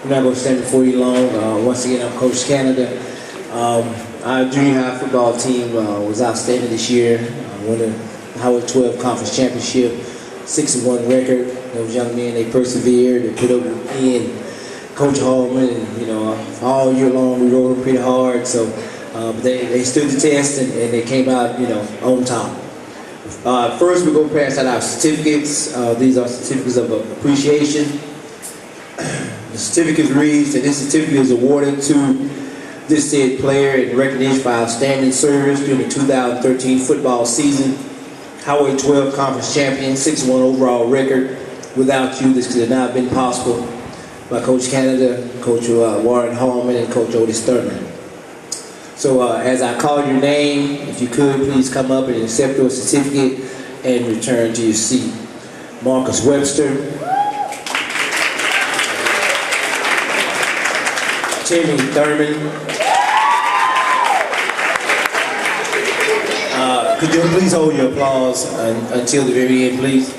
I'm not going to stand before you long. Once again, I'm Coach Canada. Our junior high football team was outstanding this year. Won the Howard 12 Conference Championship, 6-1 record. Those young men, they persevered, they put up in Coach Hallman, and all year long we rode them pretty hard. So but they stood the test and they came out, on top. First, we're going to pass out our certificates. These are certificates of appreciation. The certificate reads that this certificate is awarded to this said player in recognition for outstanding service during the 2013 football season. Howard 12 Conference Champion, 6-1 overall record. Without you, this could have not been possible. By Coach Canada, Coach Warren Hallman, and Coach Otis Thurman. So as I call your name, if you could, please come up and accept your certificate and return to your seat. Marcus Webster. Timmy Thurman. Could you please hold your applause until the very end, please?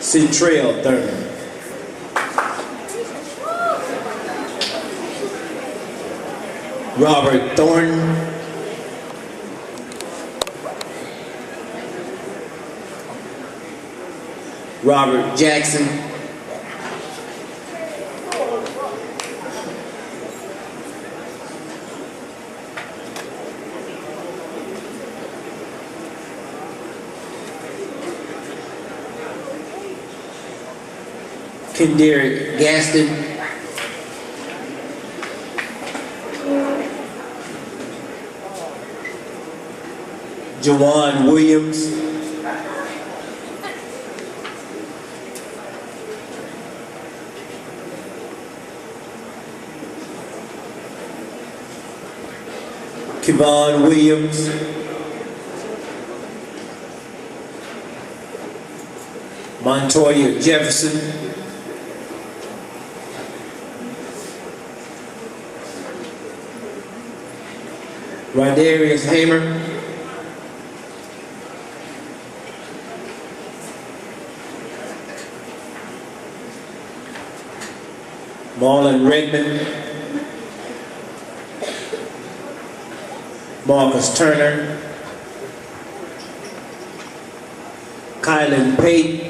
Centrail Thurman. Robert Thornton. Robert Jackson. Kendrick Gaston. Jawan Williams. Kevon Williams. Montoya Jefferson. Rondarius Hamer. Marlon Redmond. Marcus Turner. Kylan Pate.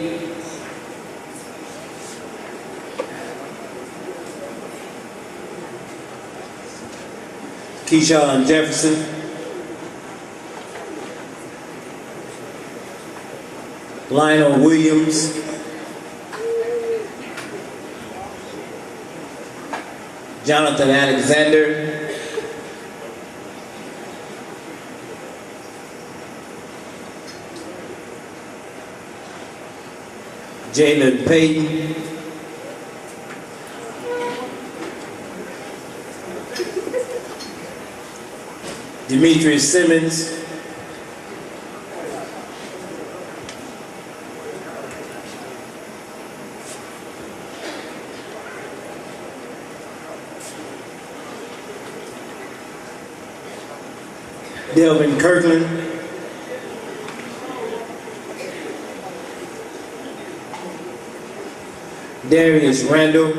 Keyshawn Jefferson. Lionel Williams. Jonathan Alexander. Jalen Payton. Demetrius Simmons. Delvin Kirkland. Darius Randall.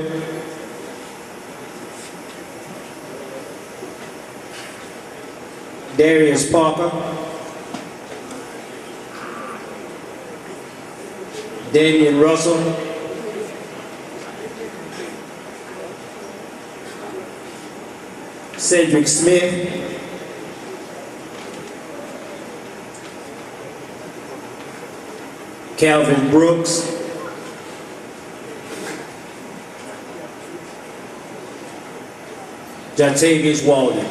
Darius Parker. Damian Russell. Cedric Smith. Calvin Brooks. Jontavius Walden.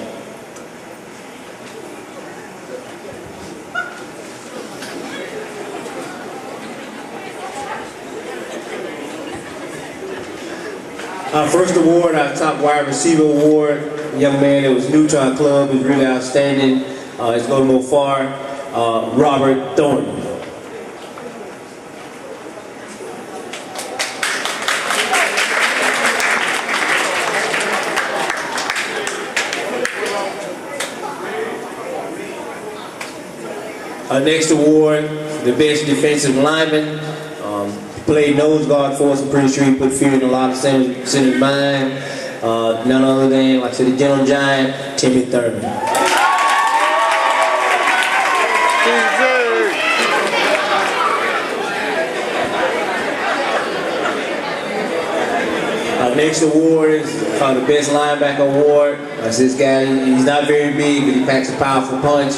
Our first award, our top wide receiver award, a young man that was new to our club, is really outstanding. He's going to go far. Robert Thornton. Our next award, the best defensive lineman, Played nose guard for us. I'm pretty sure he put fear in a lot of centers' mind. None other than, like I said, the gentle giant, Timmy Thurman. Our next award is called the Best Linebacker Award. That's this guy. He's not very big, but he packs a powerful punch.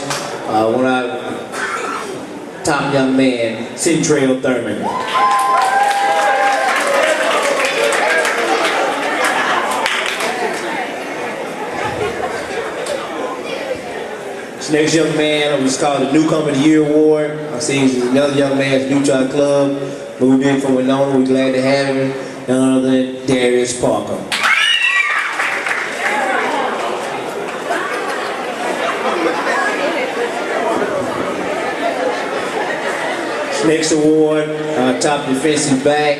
One of our top young man, Centrail Thurman. This next young man was called the Newcomer of the Year Award. I see he's another young man that's new to our club. Moved in from Winona. We're glad to have him. None other than Darius Parker. This next award, top defensive back.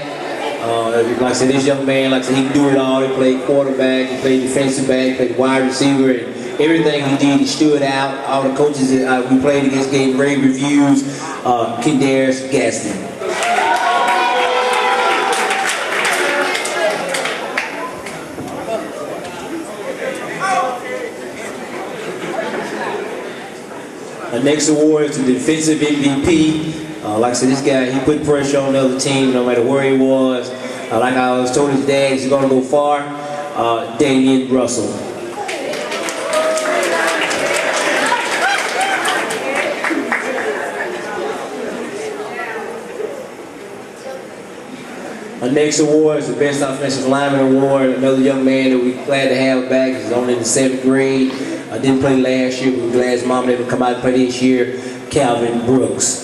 Like I said, this young man, like I said, he can do it all. He played quarterback, he played defensive back, he played wide receiver, and everything he did, he stood out. All the coaches that we played against gave rave reviews. Kendarius Gaston. The next award is the defensive MVP. Like I said, this guy, he put pressure on the other team no matter where he was. Like I was told his dad, he's going to go far. Damian Russell. Our next award is the Best Offensive Lineman Award. Another young man that we're glad to have back. He's only in the 7th grade. Didn't play last year, but we're glad his mom let him come out and play this year. Calvin Brooks.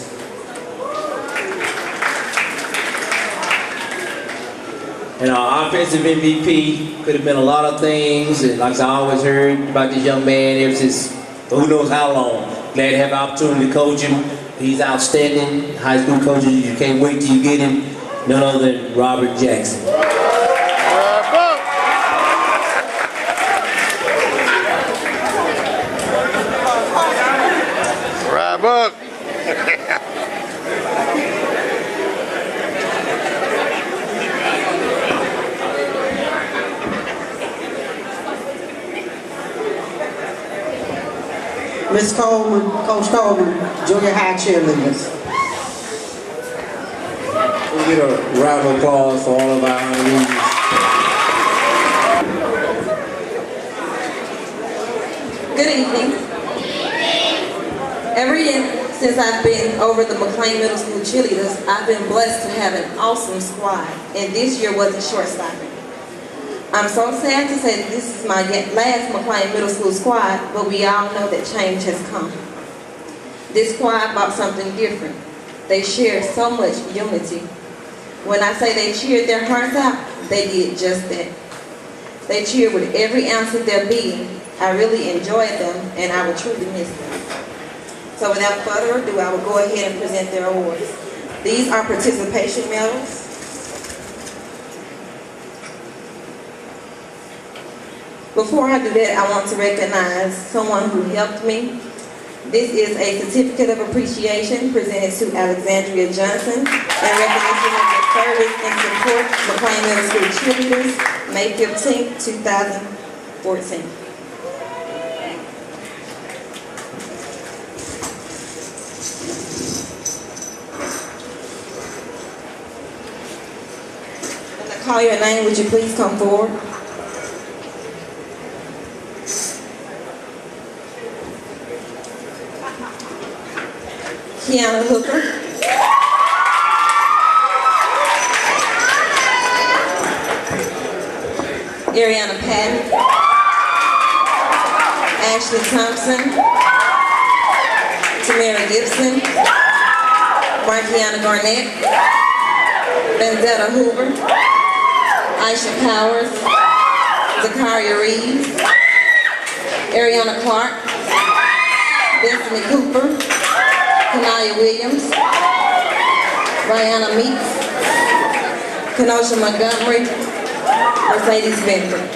And our offensive MVP could have been a lot of things. And like I always heard about this young man ever since who knows how long. Glad to have the opportunity to coach him. He's outstanding. High school coaches, you can't wait till you get him. None other than Robert Jackson. Up. Miss Coleman, Coach Coleman, junior high cheerleaders. We'll get a round of applause for all of our honorees. Good evening. Every year since I've been over the McClain Middle School cheerleaders, I've been blessed to have an awesome squad, and this year wasn't short-stopping. I'm so sad to say that this is my last McClain Middle School squad, but we all know that change has come. This squad brought something different. They shared so much unity. When I say they cheered their hearts out, they did just that. They cheered with every ounce of their being. I really enjoyed them, and I will truly miss them. So without further ado, I will go ahead and present their awards. These are participation medals. Before I do that, I want to recognize someone who helped me. This is a certificate of appreciation presented to Alexandria Johnson in recognition of their service and support McClain Middle School cheerleaders, May 15, 2014. Call your name, would you please come forward? Kiana Hooker. Ariana Patton. Ashley Thompson. Tamara Gibson. Markiana Garnett. Benzetta Hoover. Aisha Powers, Zakaria Reeves, Ariana Clark, Destiny Cooper, Kanaya Williams, Brianna Meeks, Kenosha Montgomery, Mercedes Benford.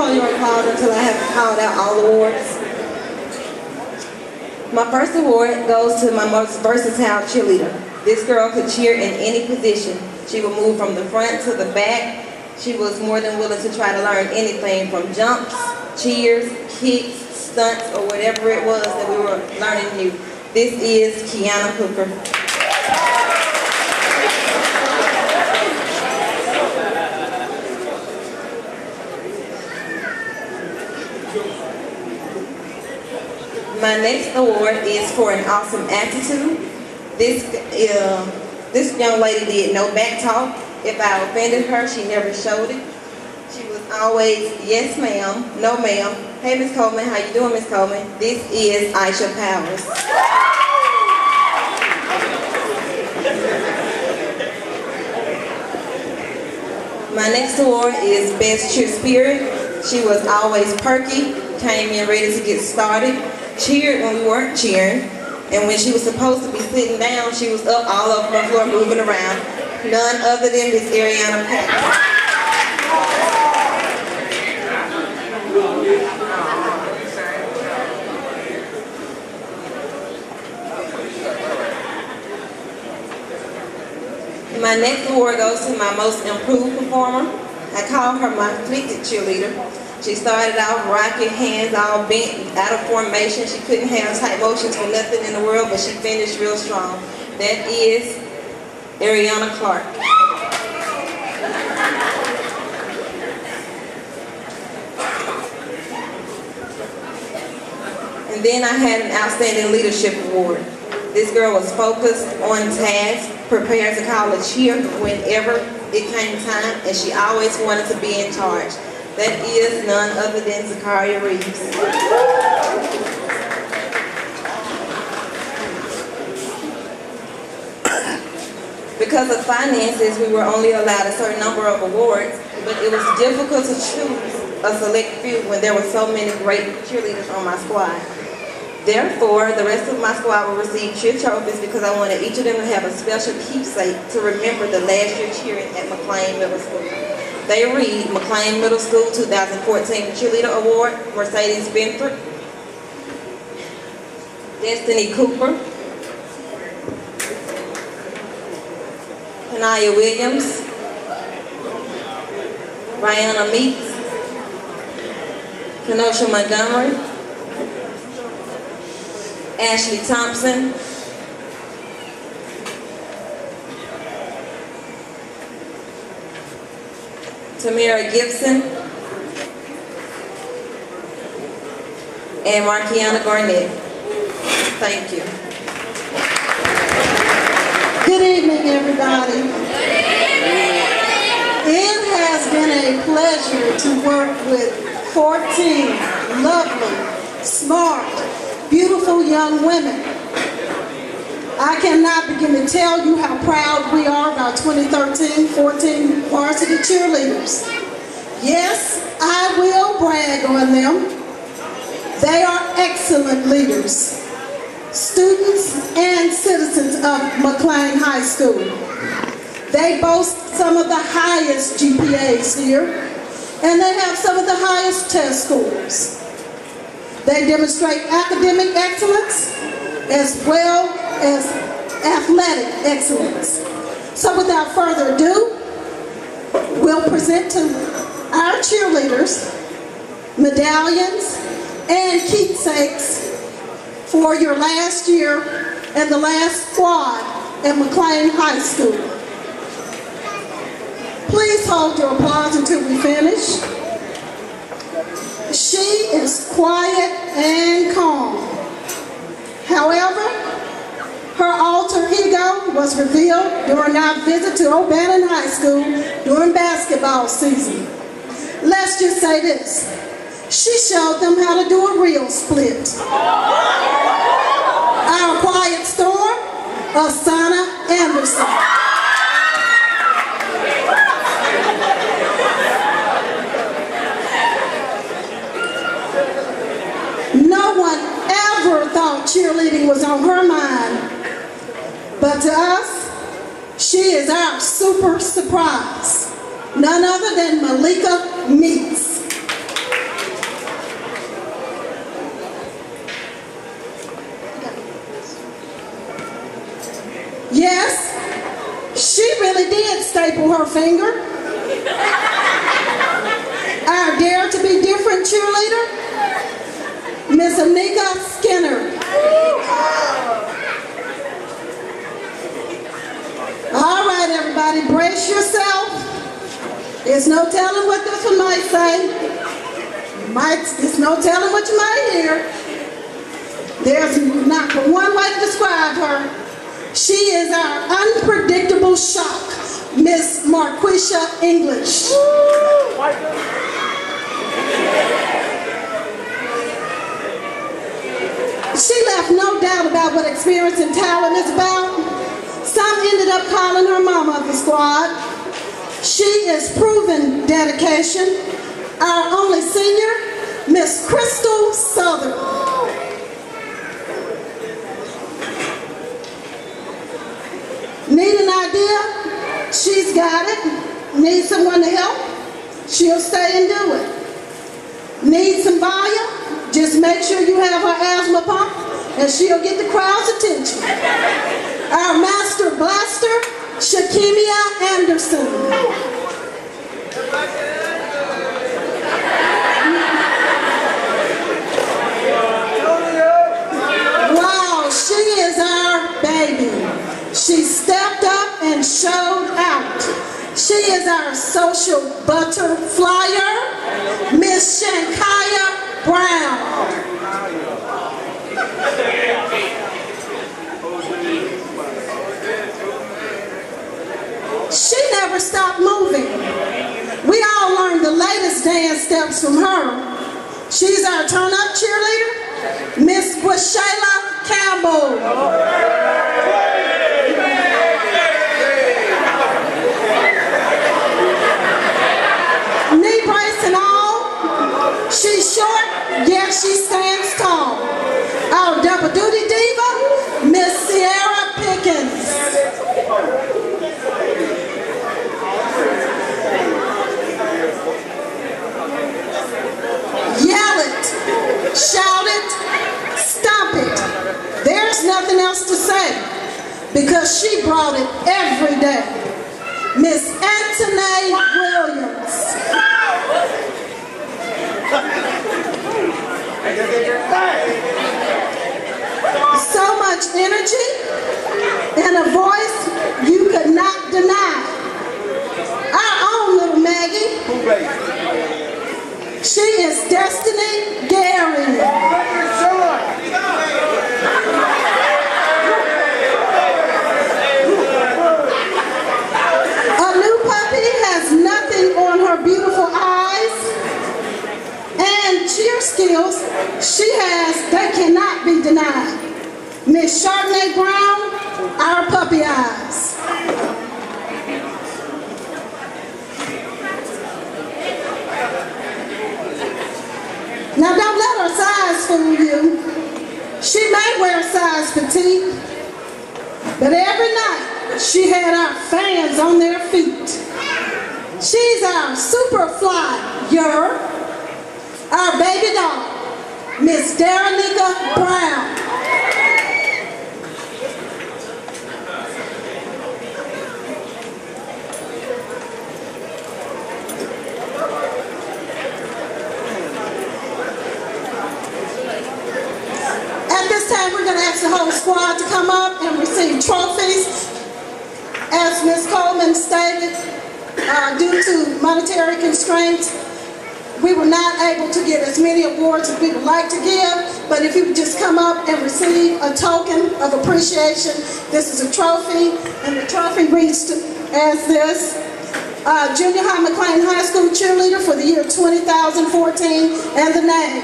hold your applause until I have called out all awards. My first award goes to my most versatile cheerleader. This girl could cheer in any position. She would move from the front to the back. She was more than willing to try to learn anything from jumps, cheers, kicks, stunts, or whatever it was that we were learning new. This is Kiana Hooker. My next award is for an awesome attitude. This young lady did no back talk. If I offended her, she never showed it. She was always, yes ma'am, no ma'am. Hey Miss Coleman, how you doing Miss Coleman? This is Aisha Powers. My next award is Best Cheer Spirit. She was always perky, came in ready to get started, cheered when we weren't cheering, and when she was supposed to be sitting down, she was up all over the floor moving around. None other than Miss Ariana Pack. My next award goes to my most improved performer. I call her my afflicted cheerleader. She started off rocking, hands all bent, out of formation. She couldn't have tight motions for nothing in the world, but she finished real strong. That is Ariana Clark. And then I had an Outstanding Leadership Award. This girl was focused, on task, prepared to call a cheer whenever it came time, and she always wanted to be in charge. That is none other than Zakaria Reeves. Because of finances, we were only allowed a certain number of awards, but it was difficult to choose a select few when there were so many great cheerleaders on my squad. Therefore, the rest of my squad will receive cheer trophies because I wanted each of them to have a special keepsake to remember the last year cheering at McClain Middle School. They read McClain Middle School 2014 Cheerleader Award, Mercedes Benford, Destiny Cooper, Anaya Williams, Rihanna Meeks, Kenosha Montgomery, Ashley Thompson, Tamira Gibson, and Markiana Garnett. Thank you. Good evening, everybody. It has been a pleasure to work with 14 lovely, smart, beautiful young women. I cannot begin to tell you how proud we are of our 2013-14 varsity cheerleaders. Yes, I will brag on them. They are excellent leaders, students and citizens of McClain High School. They boast some of the highest GPAs here, and they have some of the highest test scores. They demonstrate academic excellence as well as athletic excellence. So without further ado, we'll present to our cheerleaders medallions and keepsakes for your last year and the last squad at McClain High School. Please hold your applause until we finish. She is quiet and calm. However, her alter ego was revealed during our visit to O'Bannon High School during basketball season. Let's just say this. She showed them how to do a real split. Our quiet storm, Asana Anderson. No one ever thought cheerleading was on her mind, but to us, she is our super surprise. None other than Malika Meeks. staple her finger. Our Dare to Be Different cheerleader, Miss Anika Skinner. All right, everybody, brace yourself. There's no telling what this one might say. There's no telling what you might hear. There's not but one way to describe her. She is our unpredictable shock, Miss Marquisha English. She left no doubt about what experience and talent is about. Some ended up calling her mama of the squad. She is proven dedication. Our only senior, Miss Crystal Southern. Need an idea? She's got it. Need someone to help? She'll stay and do it. Need some volume? Just make sure you have her asthma pump and she'll get the crowd's attention. Our master blaster, Shakimia Anderson. Wow, she is our baby. She stepped up and showed out. She is our social butterflyer, Miss Shankaya Brown. She never stopped moving. We all learned the latest dance steps from her. She's our turn-up cheerleader, Miss Gwashayla Campbell. Knee brace and all. She's short, yet she stands tall. Our double duty diva, Miss Sierra Pickens. Yell it, shout it, stomp it. There's nothing else to say because she brought it every day. Miss Antoinette Williams. So much energy and a voice you could not deny. Our own little Maggie. She is Destiny Gary. A new puppy has nothing on her beautiful eyes and cheer skills she has that cannot be denied. Miss Chardonnay Brown, our puppy eyes. Now don't let her size fool you. She may wear size petite, but every night she had our fans on their feet. She's our super flyer, our baby doll, Miss Darenika Brown. We're going to ask the whole squad to come up and receive trophies. As Ms. Coleman stated, due to monetary constraints, we were not able to get as many awards as we would like to give, but if you would just come up and receive a token of appreciation, this is a trophy, and the trophy reads as this. Junior High McClain High School cheerleader for the year 2014, and the name.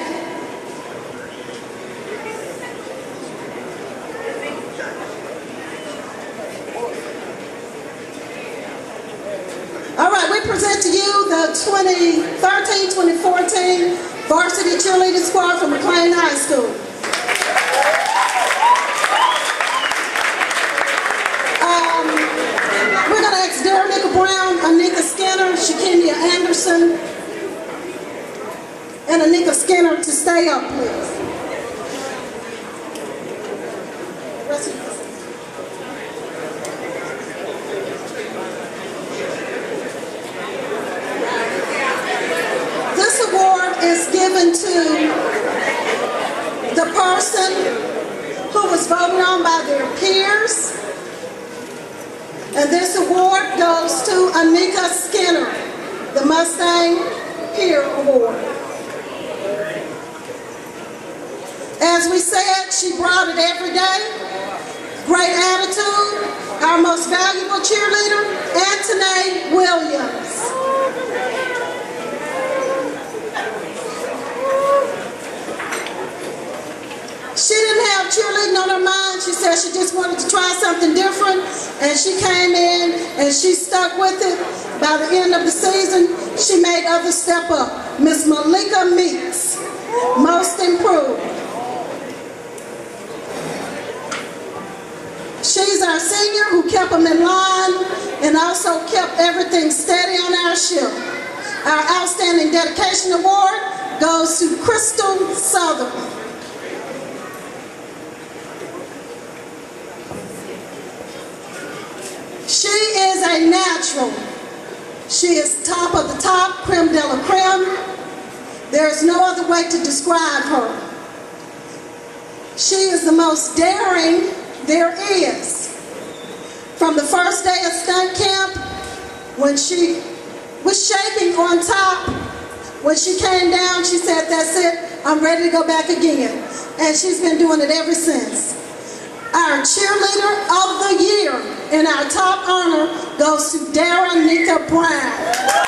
All right, we present to you the 2013-2014 varsity cheerleading squad from McClain High School. We're going to ask Darenika Brown, Anika Skinner, Shakimia Anderson, and Anika Skinner to stay up, please. to the person who was voted on by their peers. And this award goes to Anika Skinner, the Mustang Peer Award. As we said, she brought it every day. Great attitude. Our most valuable cheerleader, Anthony Williams. She didn't have cheerleading on her mind. She said she just wanted to try something different, and she came in and she stuck with it. By the end of the season, she made others step up. Miss Malika Meeks, most improved. She's our senior who kept them in line and also kept everything steady on our ship. Our Outstanding Dedication Award goes to Crystal Sutherland. She is a natural. She is top of the top, creme de la creme. There is no other way to describe her. She is the most daring there is. From the first day of stunt camp, when she was shaking on top, when she came down, she said, "That's it, I'm ready to go back again." And she's been doing it ever since. Our cheerleader of the year and our top honor goes to Daronika Brown.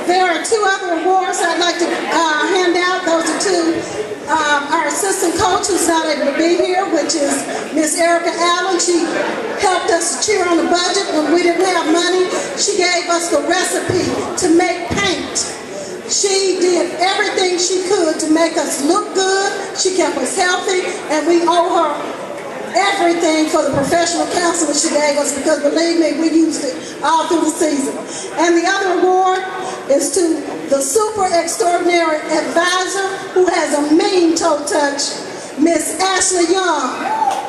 There are two other awards I'd like to hand out. Those are two. Our assistant coach who's not able to be here, which is Miss Erica Allen. She helped us cheer on the budget when we didn't have money. She gave us the recipe to make paint. She did everything she could to make us look good. She kept us healthy, and we owe her everything for the professional counseling she gave us, because believe me, we used it all through the season. And the other award is to the super extraordinary advisor who has a mean toe touch, Miss Ashley Young.